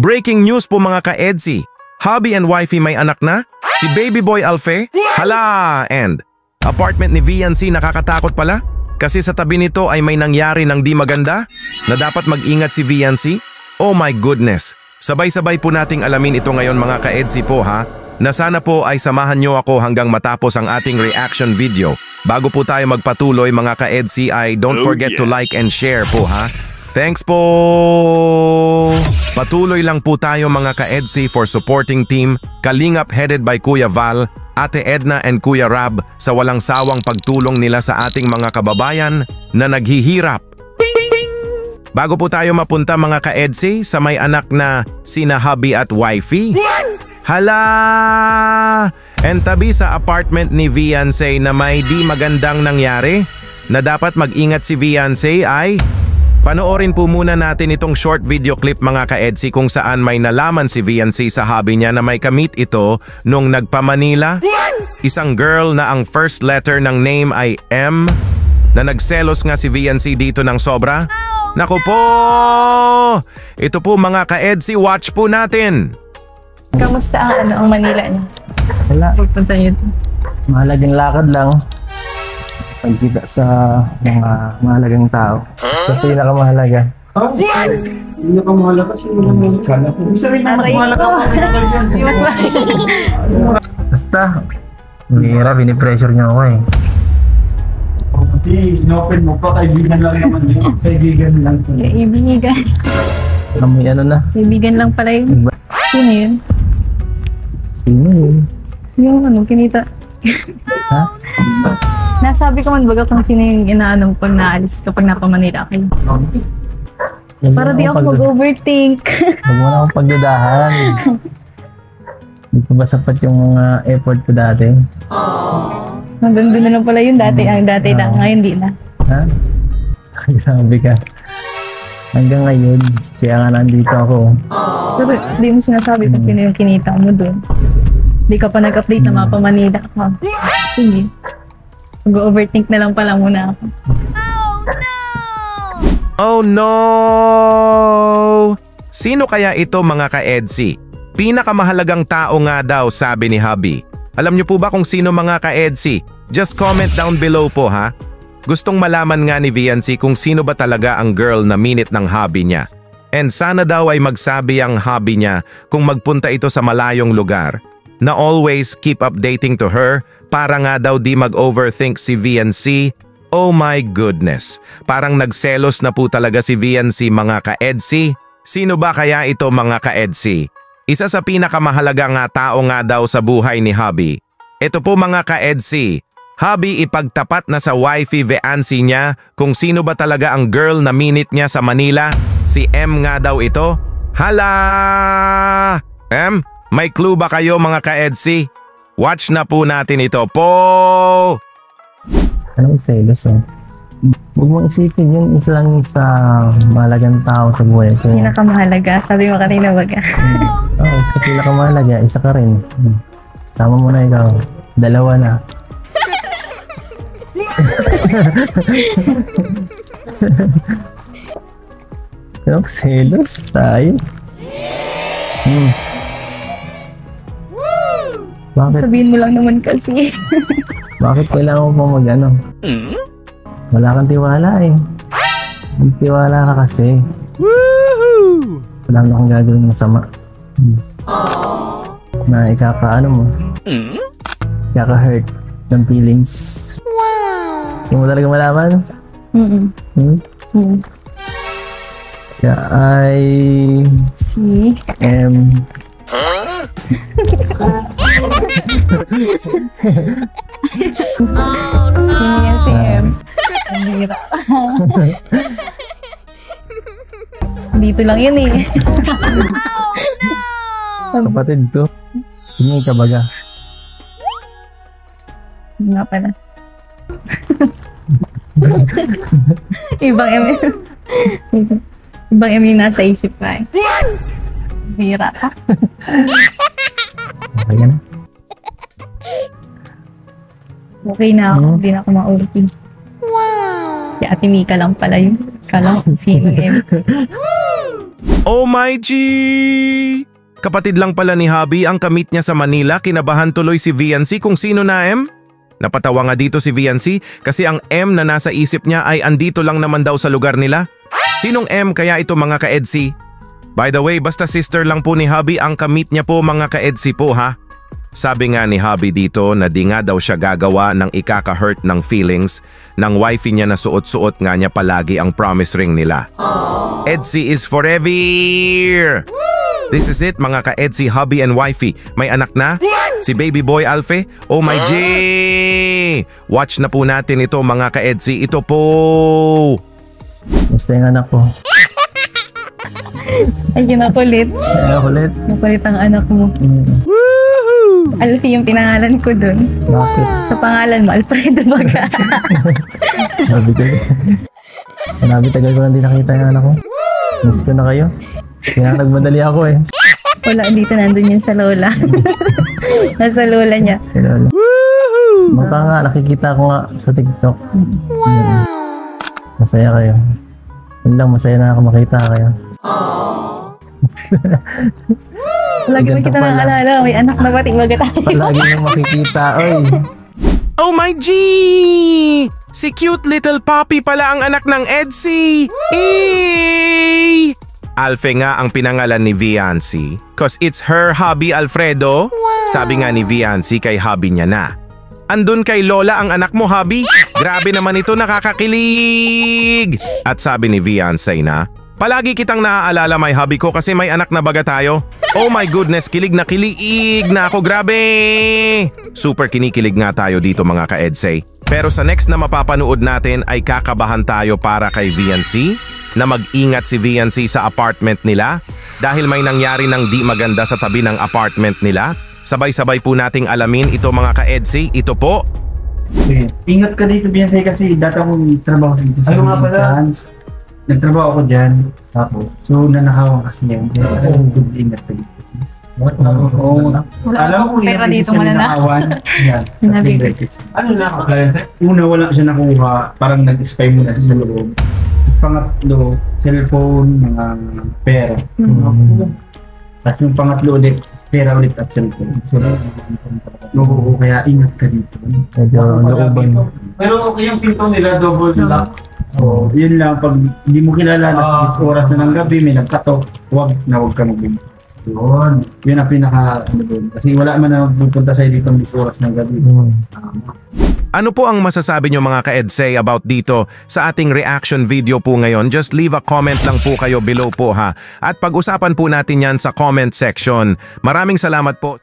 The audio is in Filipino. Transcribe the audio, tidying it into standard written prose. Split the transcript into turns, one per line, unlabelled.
Breaking news po mga ka-EDSI. Hubby and wifey may anak na? Si baby boy Alfe? Hala! And apartment ni VNC nakakatakot pala? Kasi sa tabi nito ay may nangyari ng di maganda? Na dapat mag-ingat si VNC? Oh my goodness! Sabay-sabay po nating alamin ito ngayon mga ka-EDSI po ha? Na sana po ay samahan nyo ako hanggang matapos ang ating reaction video. Bago po tayo magpatuloy mga ka-EDSI ay don't forget to like and share po ha? Thanks po! Patuloy lang po tayo mga ka-EDSI for supporting team Kalingap headed by Kuya Val, Ate Edna and Kuya Rab sa walang sawang pagtulong nila sa ating mga kababayan na naghihirap. Bago po tayo mapunta mga ka-EDSI sa may anak na sina hubby at wifey. Hala! And tabi sa apartment ni Viancy na may di magandang nangyari na dapat mag-ingat si Viancy ay panoorin po muna natin itong short video clip mga ka-EDSI kung saan may nalaman si Viancy sa hubby niya na may kamit ito nung nagpa-Manila. Isang girl na ang first letter ng name ay M na nagselos nga si Viancy dito ng sobra. Naku po! Ito po mga ka-EDSI, watch po natin!
Kamusta ang Manila niya?
Wala.
Pagpunta niyo ito.
Mahalagang lakad lang. Pagkita sa mga mahalagang tao. Sa pinakamahalaga.
Pinakamahalaga siya yung mga skala. Ibig sabihin na mas mahalaga pa
Basta, mahirap, pinipressure niyo ako eh.
Kasi inopen mo pa, kaibigan lang naman yun. Kaibigan lang.
Kaibigan.
May ano na.
Kaibigan lang pala yun. Sino yun?
Sino yun?
Yung kinita.
Ha?
Nasabi ko man baga kung sino yung inaanong pag naalis kapag napa-Manila kayo. Para di ako mag-overthink.
Huwag mo na akong pagdudahan. Hindi ko ba sapat yung mga effort ko dati?
Hanggang doon na lang pala yun dati. Ang dati na, ngayon di na.
Ha? Grabe ka. Hanggang ngayon, kaya nga nandito ako.
Pero di mo sinasabi kung sino yung kinita mo doon. Di ka pa nag-update na mapa-Manila ka. Sige. Mag-overthink na lang pala muna ako.
Oh no! Sino kaya ito mga ka-EDSI? Pinakamahalagang tao nga daw sabi ni hubby. Alam niyo po ba kung sino mga ka-EDSI? Just comment down below po ha. Gustong malaman nga ni Viancy kung sino ba talaga ang girl na minute ng hubby niya. And sana daw ay magsabi ang hubby niya kung magpunta ito sa malayong lugar. Na always keep updating to her para nga daw di mag-overthink si Viancy. Oh my goodness, parang nagselos na po talaga si Viancy mga ka-EDSI. Sino ba kaya ito mga ka-EDSI? Isa sa pinakamahalaga nga tao nga daw sa buhay ni hubby. Ito po mga ka-EDSI, hubby ipagtapat na sa wifey Viancy niya kung sino ba talaga ang girl na minute niya sa Manila. Si M nga daw ito. Hala! M? May clue ba kayo mga ka-EDSI? Watch na po natin ito po!
Anong selos eh? Huwag mong isipin yun, isa lang sa mahalagang tao sa buhay ko.
Pinakamahalaga. Sabi mo kanina baga.
Oo, sa pinakamahalaga, isa ka rin. Sama mo na ikaw. Dalawa na. Anong selos tayo? Bakit?
Sabihin mo lang naman kasi.
Bakit kailangan mo pa mag-ano? Wala kang tiwala eh. Magtiwala ka kasi.
Woohoo!
Wala na akong gagawin masama. Na ikaka-ano mo? Ikaka-hurt ng feelings. Gusto mo talaga malaman? Kaya ay...
Si? Sino yan si M? Ang hira. Dito lang yun eh.
Kapatid ko. Hindi ka baga.
Nga pala. Ibang M. Ibang M yung nasa isip ka eh. Hira ka.
Okay ka na?
Okay na ako. Hindi na ako ma-overthink. Si Ate Mika lang pala yun. Kala ko sino M.
Oh my G! Kapatid lang pala ni Hubby ang kamit niya sa Manila, kinabahan tuloy si Viancy kung sino na M? Napatawa nga dito si Viancy kasi ang M na nasa isip niya ay andito lang naman daw sa lugar nila. Sinong M kaya ito mga ka-EDSI? By the way, basta sister lang po ni Hubby ang kamit niya po mga ka-EDSI po ha. Sabi nga ni Hubby dito na di nga daw siya gagawa ng ikaka-hurt ng feelings ng wifey niya na suot-suot nga niya palagi ang promise ring nila. EDSI is forever! This is it mga ka-EDSI, Hubby and wifey. May anak na? Si baby boy Alfe? Oh my G! Watch na po natin ito mga ka-EDSI. Ito po!
Gusto yung anak ko.
Ay, kinakulit.
Kaya kulit.
Nakulit ang anak mo. Alfie yung pinangalan ko dun.
Bakit?
Sa pangalan mo, Alfredo Baga.
Sabi tagal ko lang din nakita yung anak ko. Miss ko na kayo. Kaya nagmadali ako eh.
Wala, dito nandun yun sa lola. Nasa lola niya.
Mukha nga, nakikita ko nga sa TikTok. Masaya kayo. Yun lang, masaya na ako makita kayo.
Lagi mo kita nang alala, may anak na pati baga tayo.
Palagi nang makikita, oy.
Oh my G! Si cute little puppy pala ang anak ng EDSI! Eee! Alfe nga ang pinangalan ni Viancy cause it's her hubby Alfredo. Sabi nga ni Viancy kay hubby niya na. Andun kay Lola ang anak mo, hubby. Grabe naman ito, nakakakilig. At sabi ni Viancy na, palagi kitang naaalala my hubby ko kasi may anak na baga tayo. Oh my goodness, kilig na ako, grabe. Super kinikilig nga tayo dito mga ka-EDSI. Pero sa next na mapapanood natin ay kakabahan tayo para kay Viancy na mag-ingat si Viancy sa apartment nila dahil may nangyari ng di maganda sa tabi ng apartment nila. Sabay-sabay po nating alamin ito mga ka-EDSI. Ito po.
Okay. Ingat ka dito, Beyonce, kasi dati akong trabaho dito sa Sans. Nagtrabaho ako dyan. Tapos, so nanakawan kasi yan. Kaya ingat ka dito.
Wala
Alam ko,
pera
ilang
dito
beses siya
manana.
ninakawan. Yan.
Sinabi ko.
Ano na ako, kliyente? Una, wala siya nakuha. Parang nag-spy muna siya sa loob. Tapos pangatlo, cellphone, mga pera. Tapos yung pangatlo ulit, pera ulit at cellphone. So, kaya ingat ka dito.
Medyo nauban.
Pero yung pinto nila double lock.
So, yun lang, pag hindi mo kilala na sa oras na ng gabi, may nagkatok, huwag ka magbunta. Yun ang pinaka, doon. Kasi wala man na magpupunta sa'yo dito ng oras ng gabi.
Ano po ang masasabi nyo mga ka-EDSI about dito sa ating reaction video po ngayon? Just leave a comment lang po kayo below po ha. At pag-usapan po natin yan sa comment section. Maraming salamat po.